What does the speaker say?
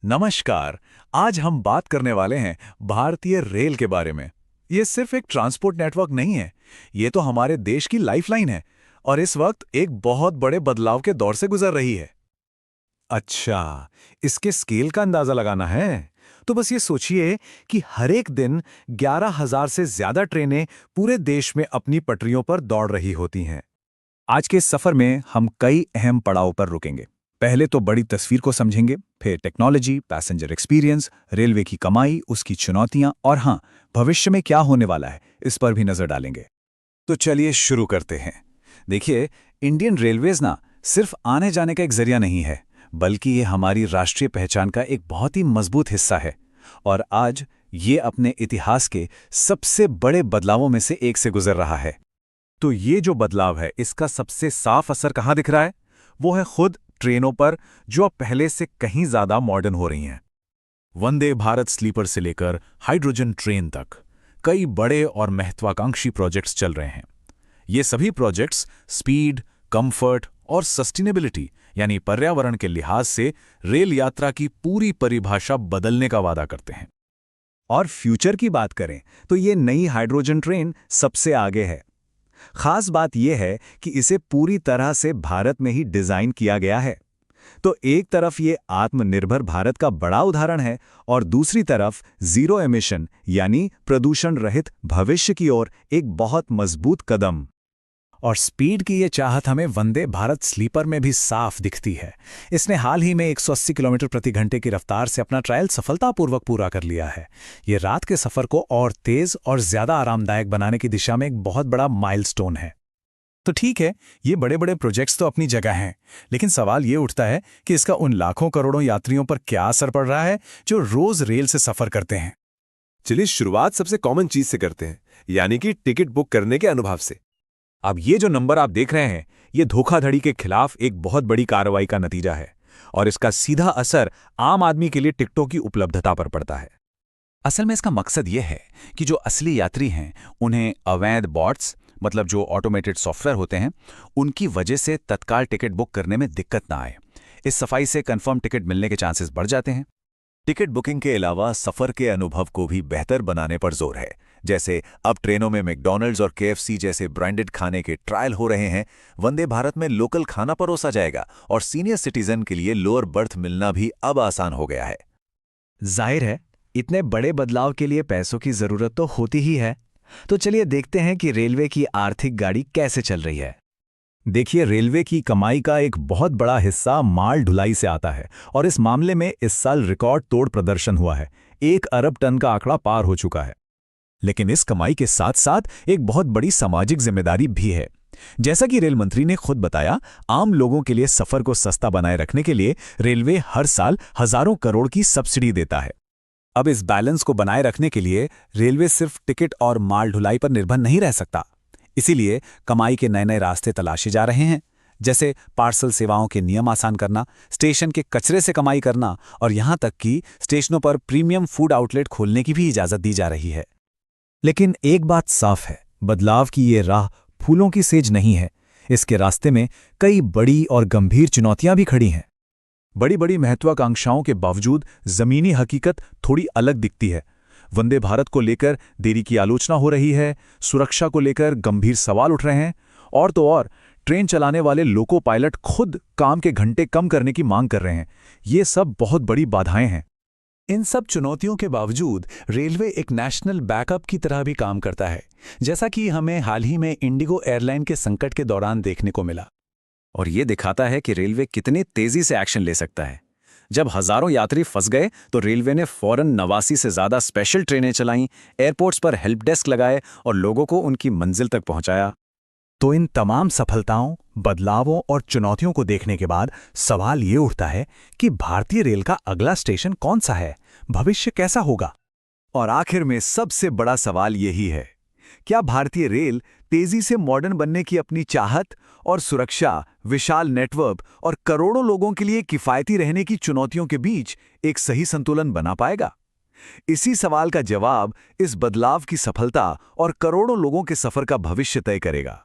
नमस्कार। आज हम बात करने वाले हैं भारतीय रेल के बारे में। ये सिर्फ एक ट्रांसपोर्ट नेटवर्क नहीं है, ये तो हमारे देश की लाइफलाइन है और इस वक्त एक बहुत बड़े बदलाव के दौर से गुजर रही है। अच्छा, इसके स्केल का अंदाजा लगाना है तो बस ये सोचिए कि हर एक दिन 11,000 से ज्यादा ट्रेनें पूरे देश में अपनी पटरियों पर दौड़ रही होती हैं। आज के इस सफर में हम कई अहम पड़ाव पर रुकेंगे। पहले तो बड़ी तस्वीर को समझेंगे, फिर टेक्नोलॉजी, पैसेंजर एक्सपीरियंस, रेलवे की कमाई, उसकी चुनौतियां और हाँ, भविष्य में क्या होने वाला है, इस पर भी नजर डालेंगे। तो चलिए शुरू करते हैं। देखिए, इंडियन रेलवेज ना सिर्फ आने जाने का एक जरिया नहीं है, बल्कि ये हमारी राष्ट्रीय पहचान का एक बहुत ही मजबूत हिस्सा है। और आज ये अपने इतिहास के सबसे बड़े बदलावों में से एक से गुजर रहा है। तो ये जो बदलाव है, इसका सबसे साफ असर कहाँ दिख रहा है? वो है खुद ट्रेनों पर, जो अब पहले से कहीं ज्यादा मॉडर्न हो रही हैं। वंदे भारत स्लीपर से लेकर हाइड्रोजन ट्रेन तक कई बड़े और महत्वाकांक्षी प्रोजेक्ट्स चल रहे हैं। ये सभी प्रोजेक्ट्स स्पीड, कंफर्ट और सस्टेनेबिलिटी यानी पर्यावरण के लिहाज से रेल यात्रा की पूरी परिभाषा बदलने का वादा करते हैं। और फ्यूचर की बात करें तो ये नई हाइड्रोजन ट्रेन सबसे आगे है। खास बात यह है कि इसे पूरी तरह से भारत में ही डिजाइन किया गया है। तो एक तरफ ये आत्मनिर्भर भारत का बड़ा उदाहरण है और दूसरी तरफ जीरो एमिशन यानी प्रदूषण रहित भविष्य की ओर एक बहुत मजबूत कदम। और स्पीड की ये चाहत हमें वंदे भारत स्लीपर में भी साफ दिखती है। इसने हाल ही में 180 किलोमीटर प्रति घंटे की रफ्तार से अपना ट्रायल सफलतापूर्वक पूरा कर लिया है। ये रात के सफर को और तेज और ज्यादा आरामदायक बनाने की दिशा में एक बहुत बड़ा माइलस्टोन है। तो ठीक है, ये बड़े बड़े प्रोजेक्ट्स तो अपनी जगह हैं, लेकिन सवाल ये उठता है कि इसका उन लाखों करोड़ों यात्रियों पर क्या असर पड़ रहा है जो रोज रेल से सफर करते हैं। चलिए शुरुआत सबसे कॉमन चीज से करते हैं, यानी कि टिकट बुक करने के अनुभव से। अब ये जो नंबर आप देख रहे हैं, ये धोखाधड़ी के खिलाफ एक बहुत बड़ी कार्रवाई का नतीजा है और इसका सीधा असर आम आदमी के लिए टिकटों की उपलब्धता पर पड़ता है। असल में इसका मकसद ये है कि जो असली यात्री हैं, उन्हें अवैध बॉट्स मतलब जो ऑटोमेटेड सॉफ्टवेयर होते हैं, उनकी वजह से तत्काल टिकट बुक करने में दिक्कत ना आए। इस सफाई से कंफर्म टिकट मिलने के चांसेस बढ़ जाते हैं। टिकट बुकिंग के अलावा सफर के अनुभव को भी बेहतर बनाने पर जोर है। जैसे अब ट्रेनों में मैकडॉनल्ड्स और केएफसी जैसे ब्रांडेड खाने के ट्रायल हो रहे हैं। वंदे भारत में लोकल खाना परोसा जाएगा और सीनियर सिटीजन के लिए लोअर बर्थ मिलना भी अब आसान हो गया है। जाहिर है, इतने बड़े बदलाव के लिए पैसों की जरूरत तो होती ही है। तो चलिए देखते हैं कि रेलवे की आर्थिक गाड़ी कैसे चल रही है। देखिए, रेलवे की कमाई का एक बहुत बड़ा हिस्सा माल ढुलाई से आता है और इस मामले में इस साल रिकॉर्ड तोड़ प्रदर्शन हुआ है। 1 अरब टन का आंकड़ा पार हो चुका है। लेकिन इस कमाई के साथ साथ एक बहुत बड़ी सामाजिक जिम्मेदारी भी है। जैसा कि रेल मंत्री ने खुद बताया, आम लोगों के लिए सफर को सस्ता बनाए रखने के लिए रेलवे हर साल हजारों करोड़ की सब्सिडी देता है। अब इस बैलेंस को बनाए रखने के लिए रेलवे सिर्फ टिकट और माल ढुलाई पर निर्भर नहीं रह सकता। इसीलिए कमाई के नए नए रास्ते तलाशे जा रहे हैं, जैसे पार्सल सेवाओं के नियम आसान करना, स्टेशन के कचरे से कमाई करना और यहां तक कि स्टेशनों पर प्रीमियम फूड आउटलेट खोलने की भी इजाजत दी जा रही है। लेकिन एक बात साफ है, बदलाव की ये राह फूलों की सेज नहीं है। इसके रास्ते में कई बड़ी और गंभीर चुनौतियां भी खड़ी हैं। बड़ी बड़ी महत्वाकांक्षाओं के बावजूद जमीनी हकीकत थोड़ी अलग दिखती है। वंदे भारत को लेकर देरी की आलोचना हो रही है, सुरक्षा को लेकर गंभीर सवाल उठ रहे हैं और तो और ट्रेन चलाने वाले लोको पायलट खुद काम के घंटे कम करने की मांग कर रहे हैं। ये सब बहुत बड़ी बाधाएं हैं। इन सब चुनौतियों के बावजूद रेलवे एक नेशनल बैकअप की तरह भी काम करता है, जैसा कि हमें हाल ही में इंडिगो एयरलाइन के संकट के दौरान देखने को मिला। और ये दिखाता है कि रेलवे कितनी तेजी से एक्शन ले सकता है। जब हजारों यात्री फंस गए तो रेलवे ने फौरन 89 से ज्यादा स्पेशल ट्रेनें चलाईं, एयरपोर्ट्स पर हेल्प डेस्क लगाए और लोगों को उनकी मंजिल तक पहुंचाया। तो इन तमाम सफलताओं, बदलावों और चुनौतियों को देखने के बाद सवाल ये उठता है कि भारतीय रेल का अगला स्टेशन कौन सा है, भविष्य कैसा होगा? और आखिर में सबसे बड़ा सवाल यही है, क्या भारतीय रेल तेजी से मॉडर्न बनने की अपनी चाहत और सुरक्षा, विशाल नेटवर्क और करोड़ों लोगों के लिए किफायती रहने की चुनौतियों के बीच एक सही संतुलन बना पाएगा? इसी सवाल का जवाब इस बदलाव की सफलता और करोड़ों लोगों के सफर का भविष्य तय करेगा।